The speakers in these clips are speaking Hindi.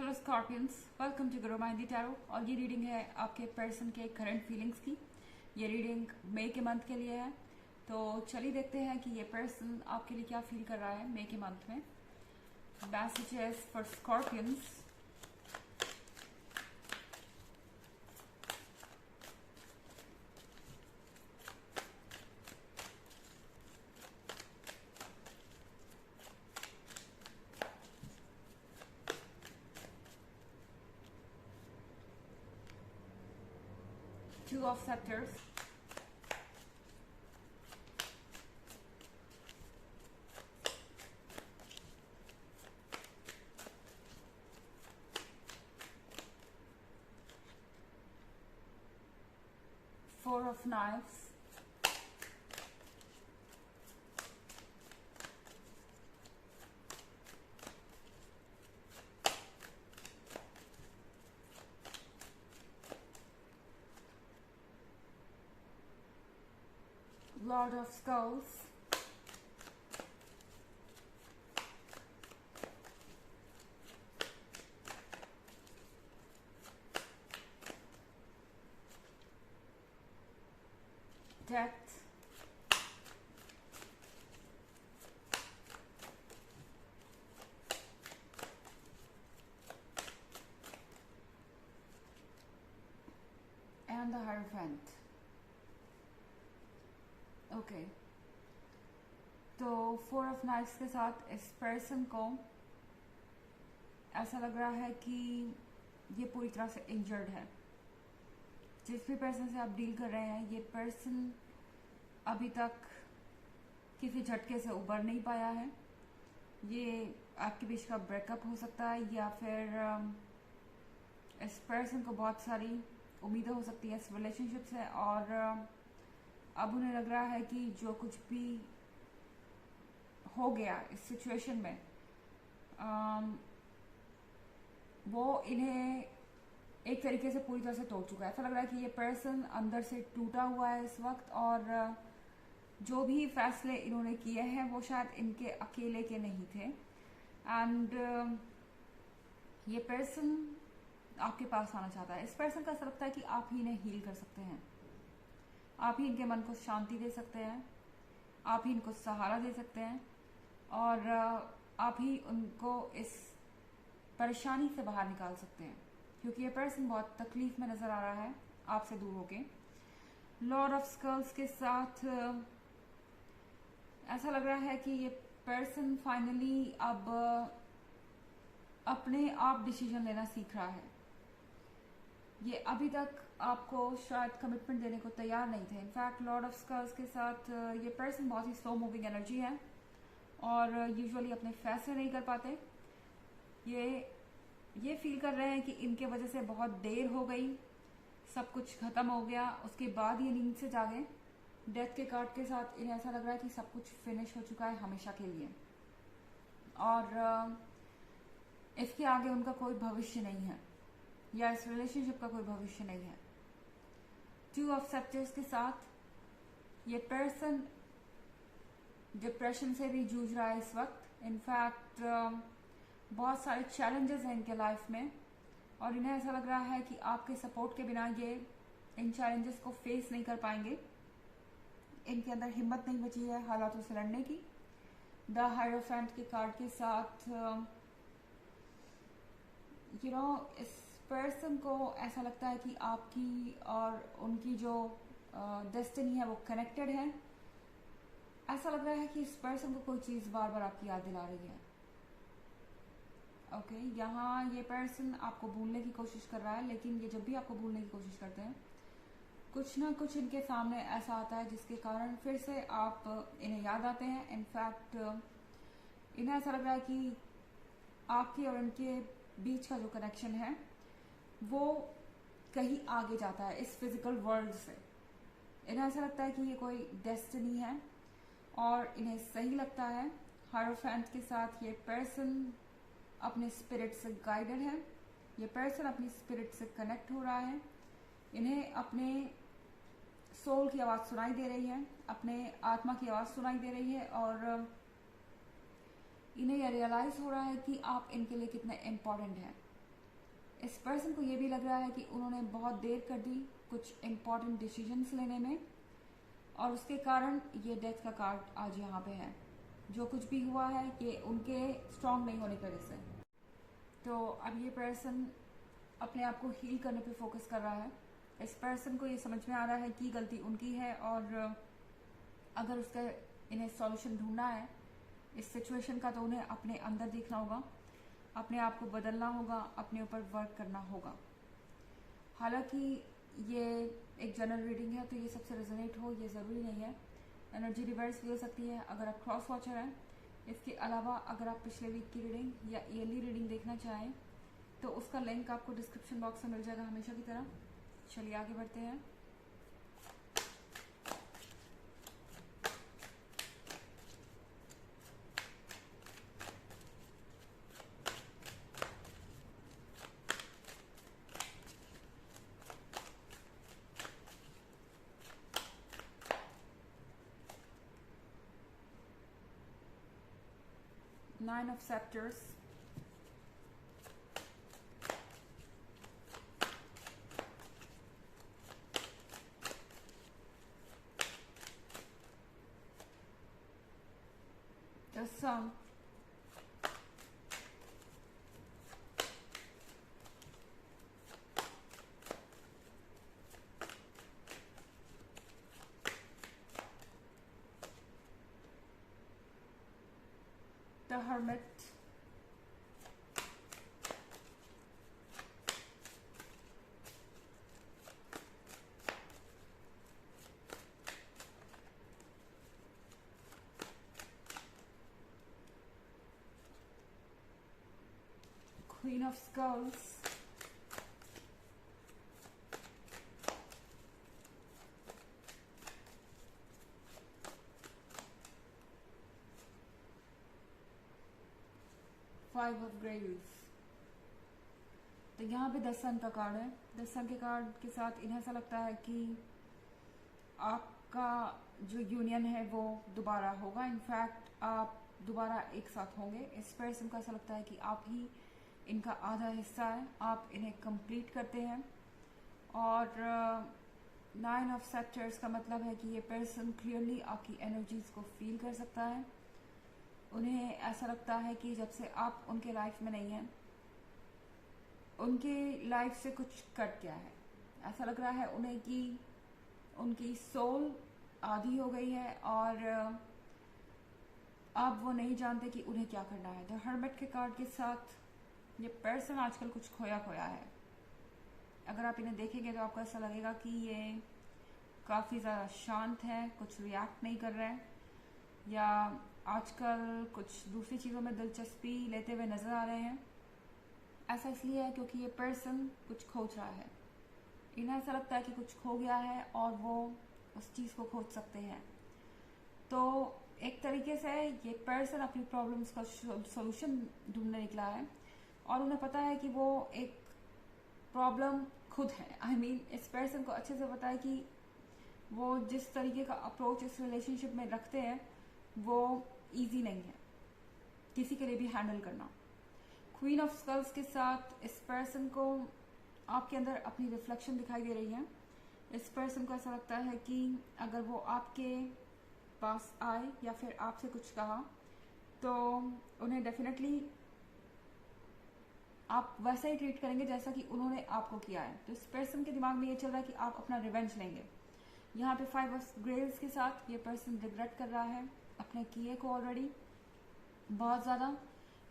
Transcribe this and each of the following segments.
Hello Scorpions, welcome to Guru माइंदी tarot. और ये रीडिंग है आपके पर्सन के करंट फीलिंग्स की। ये रीडिंग मई के मंथ के लिए है। तो चलिए देखते हैं कि ये पर्सन आपके लिए क्या फील कर रहा है मई के मंथ में। Messages for Scorpions. Two of Scepters, Four of Knives, Lord of Skulls, Death, and the Hierophant. Okay, तो फोर ऑफ नाइफ्स के साथ इस पर्सन को ऐसा लग रहा है कि ये पूरी तरह से इंजर्ड है। जिस भी पर्सन से आप डील कर रहे हैं, ये पर्सन अभी तक किसी झटके से उबर नहीं पाया है। ये आपके बीच का ब्रेकअप हो सकता है, या फिर इस पर्सन को बहुत सारी उम्मीदें हो सकती है इस रिलेशनशिप से, और अब उन्हें लग रहा है कि जो कुछ भी हो गया इस सिचुएशन में, वो इन्हें एक तरीके से पूरी तरह से तोड़ चुका है। ऐसा लग रहा है कि ये पर्सन अंदर से टूटा हुआ है इस वक्त, और जो भी फैसले इन्होंने किए हैं वो शायद इनके अकेले के नहीं थे। एंड ये पर्सन आपके पास आना चाहता है। इस पर्सन का ऐसा लगता है कि आप ही इन्हें हील कर सकते हैं, आप ही इनके मन को शांति दे सकते हैं, आप ही इनको सहारा दे सकते हैं, और आप ही उनको इस परेशानी से बाहर निकाल सकते हैं, क्योंकि ये पर्सन बहुत तकलीफ में नजर आ रहा है आपसे दूर होके। लॉर्ड ऑफ स्कल्स के साथ ऐसा लग रहा है कि ये पर्सन फाइनली अब अपने आप डिसीजन लेना सीख रहा है। ये अभी तक आपको शायद कमिटमेंट देने को तैयार नहीं थे। इनफैक्ट लॉर्ड ऑफ स्कल्स के साथ ये पर्सन बहुत ही स्लो मूविंग एनर्जी है, और यूजुअली अपने फैसले नहीं कर पाते। ये फील कर रहे हैं कि इनके वजह से बहुत देर हो गई, सब कुछ खत्म हो गया, उसके बाद ये नींद से जागे। डेथ के कार्ड के साथ इन्हें ऐसा लग रहा है कि सब कुछ फिनिश हो चुका है हमेशा के लिए, और इसके आगे उनका कोई भविष्य नहीं है, या इस रिलेशनशिप का कोई भविष्य नहीं है। टू ऑफ सेप्टर्स के साथ ये पर्सन डिप्रेशन से भी जूझ रहा है इस वक्त। इनफैक्ट बहुत सारे चैलेंजेस हैं इनके लाइफ में, और इन्हें ऐसा लग रहा है कि आपके सपोर्ट के बिना ये इन चैलेंजेस को फेस नहीं कर पाएंगे। इनके अंदर हिम्मत नहीं बची है हालातों से लड़ने की। द हायरोफेंट के कार्ड के साथ इस पर्सन को ऐसा लगता है कि आपकी और उनकी जो डेस्टिनी है वो कनेक्टेड है। ऐसा लग रहा है कि इस पर्सन को कोई चीज़ बार बार आपकी याद दिला रही है। ओके, यहाँ ये पर्सन आपको भूलने की कोशिश कर रहा है, लेकिन ये जब भी आपको भूलने की कोशिश करते हैं, कुछ ना कुछ इनके सामने ऐसा आता है जिसके कारण फिर से आप इन्हें याद आते हैं। इनफैक्ट इन्हें ऐसा लग रहा है कि आपकी और इनके बीच का जो कनेक्शन है वो कहीं आगे जाता है इस फिजिकल वर्ल्ड से। इन्हें ऐसा लगता है कि ये कोई डेस्टिनी है, और इन्हें सही लगता है। हायरोफेंट के साथ ये पर्सन अपने स्पिरिट से गाइडेड है, ये पर्सन अपनी स्पिरिट से कनेक्ट हो रहा है। इन्हें अपने सोल की आवाज़ सुनाई दे रही है, अपने आत्मा की आवाज़ सुनाई दे रही है, और इन्हें यह रियलाइज हो रहा है कि आप इनके लिए कितने इम्पोर्टेंट हैं। इस पर्सन को ये भी लग रहा है कि उन्होंने बहुत देर कर दी कुछ इम्पोर्टेंट डिसीजंस लेने में, और उसके कारण ये डेथ का कार्ड आज यहाँ पे है। जो कुछ भी हुआ है ये उनके स्ट्रांग नहीं होने की वजह से। तो अब ये पर्सन अपने आप को हील करने पे फोकस कर रहा है। इस पर्सन को ये समझ में आ रहा है कि गलती उनकी है, और अगर उसका इन्हें सॉल्यूशन ढूंढना है इस सिचुएशन का, तो उन्हें अपने अंदर देखना होगा, अपने आप को बदलना होगा, अपने ऊपर वर्क करना होगा। हालांकि ये एक जनरल रीडिंग है तो ये सबसे रेजोनेट हो ये ज़रूरी नहीं है। एनर्जी रिवर्स भी हो सकती है अगर आप क्रॉस वॉचर हैं। इसके अलावा अगर आप पिछले वीक की रीडिंग या ईयरली रीडिंग देखना चाहें तो उसका लिंक आपको डिस्क्रिप्शन बॉक्स में मिल जाएगा हमेशा की तरह। चलिए आगे बढ़ते हैं। Nine of Scepters, the Sun, the Hermit, Queen of Skulls, Five of Graves। तो यहाँ पे 10 सन का कार्ड है। 10 सन के कार्ड के साथ इन्हें ऐसा लगता है कि आपका जो यूनियन है वो दोबारा होगा। इनफैक्ट आप दोबारा एक साथ होंगे। इस पर्सन को ऐसा लगता है कि आप ही इनका आधा हिस्सा है, आप इन्हें कंप्लीट करते हैं। और 9 ऑफ सेप्टर्स का मतलब है कि ये पर्सन क्लियरली आपकी एनर्जीज को फील कर सकता है। उन्हें ऐसा लगता है कि जब से आप उनके लाइफ में नहीं हैं, उनके लाइफ से कुछ कट गया है। ऐसा लग रहा है उन्हें कि उनकी सोल आधी हो गई है और अब वो नहीं जानते कि उन्हें क्या करना है। द हर्मिट के कार्ड के साथ ये पर्सन आजकल कुछ खोया खोया है। अगर आप इन्हें देखेंगे तो आपको ऐसा लगेगा कि ये काफ़ी ज़्यादा शांत है, कुछ रिएक्ट नहीं कर रहे हैं, या आजकल कुछ दूसरी चीज़ों में दिलचस्पी लेते हुए नज़र आ रहे हैं। ऐसा इसलिए है क्योंकि ये पर्सन कुछ खोज रहा है। इन्हें ऐसा लगता है कि कुछ खो गया है और वो उस चीज़ को खोज सकते हैं। तो एक तरीके से ये पर्सन अपनी प्रॉब्लम्स का सॉल्यूशन ढूंढने निकला है, और उन्हें पता है कि वो एक प्रॉब्लम खुद है। आई मीन इस पर्सन को अच्छे से पता है कि वो जिस तरीके का अप्रोच इस रिलेशनशिप में रखते हैं वो इजी नहीं है किसी के लिए भी हैंडल करना। क्वीन ऑफ स्कल्स के साथ इस पर्सन को आपके अंदर अपनी रिफ्लेक्शन दिखाई दे रही है। इस पर्सन को ऐसा लगता है कि अगर वो आपके पास आए या फिर आपसे कुछ कहा तो उन्हें डेफिनेटली आप वैसा ही ट्रीट करेंगे जैसा कि उन्होंने आपको किया है। तो इस पर्सन के दिमाग में ये चल रहा है कि आप अपना रिवेंज लेंगे। यहाँ पे 5 ऑफ ग्रेव्स के साथ ये पर्सन रिग्रेट कर रहा है अपने किए को ऑलरेडी बहुत ज़्यादा।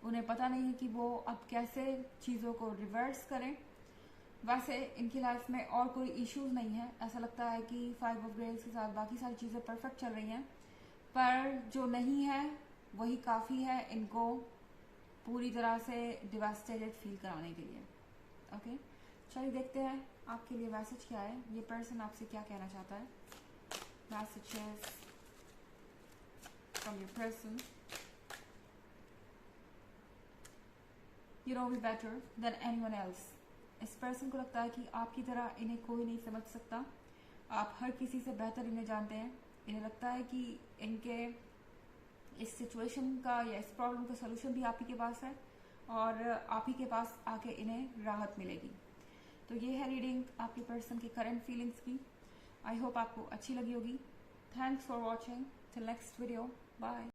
उन्हें पता नहीं है कि वो अब कैसे चीज़ों को रिवर्स करें। वैसे इनकी लाइफ में और कोई इश्यूज नहीं है। ऐसा लगता है कि 5 ऑफ ग्रेव्स के साथ बाकी सारी चीज़ें परफेक्ट चल रही हैं, पर जो नहीं है वही काफ़ी है इनको पूरी तरह से डिवास्टेटेड फील कराने के लिए। ओके, चलिए देखते हैं आपके लिए मैसेज क्या है, ये पर्सन आपसे क्या कहना चाहता है। Messages from your person. You know me better than anyone else. इस पर्सन को लगता है कि आपकी तरह इन्हें कोई नहीं समझ सकता। आप हर किसी से बेहतर इन्हें जानते हैं। इन्हें लगता है कि इनके इस सिचुएशन का या इस प्रॉब्लम का सलूशन भी आप ही के पास है। और आप ही के पास आके इन्हें राहत मिलेगी। तो ये है रीडिंग आपके पर्सन के करंट फीलिंग्स की। आई होप आपको अच्छी लगी होगी। Thanks for watching. Till next video, bye.